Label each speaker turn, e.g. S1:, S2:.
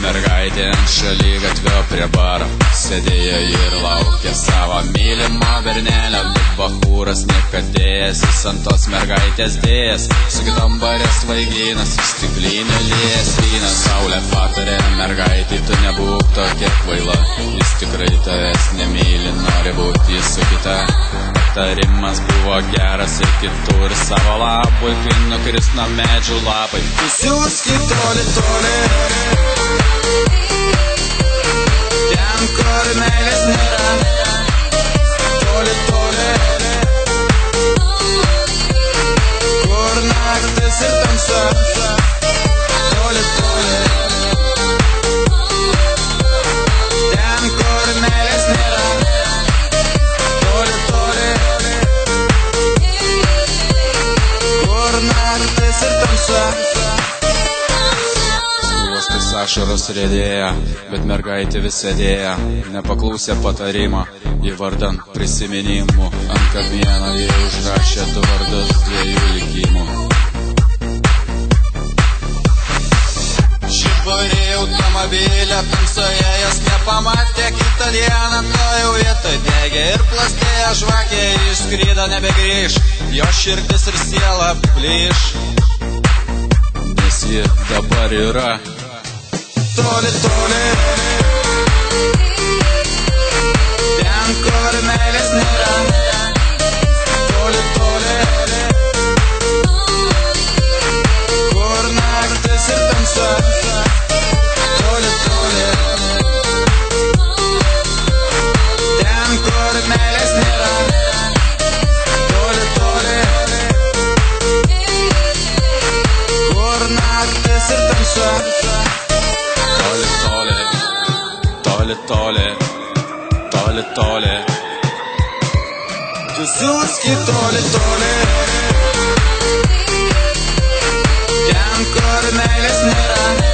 S1: Mergaitė ant šaligatvio prie baro sėdėjo ir laukė savo mylimo bernelio, bet bachūras niekadėjas, jis ant tos mergaitės dėjęs, su kitom bare svaiginas, su stiklinė liejęs vyną. Saulė patarė mergaitė, tu nebūk tokia kvaila, jis tikrai tavęs nemyli, nori būti su kita. Tarimas buvo geras ir kitur savo labui, kai nukris nuo medžių lapai. Nusiųski toli, toli, ten, kur meilės nėra. Toli, toli, kur naktis ir tamsa. Toli, toli, ten, kur meilės nėra. Toli, toli, kur naktis ir tamsa. Ašaros riedėjo, bet mergaitė vis sėdėjo, nepaklausė patarimo, į vardan prisiminimų. Ant kamieno jie užrašė du vardus dviejų likimų. Žiburė automobilio tamsoje jos nepamatė, kitą dieną toje vietoj degė ir plastėjo žvakė, išskrido nebegrįš, jo širdis ir siela plyš, nes ji dabar yra toli, toli, ten, kur meilės nėra. Toli, toli, kur naktis ir tamsa. Toli, toli, ten, kur meilės nėra. Toli, toli, kur naktis ir tamsa. Toli, toli, toli, toli, tu siūski toli, toli, ten, kur meilės nėra.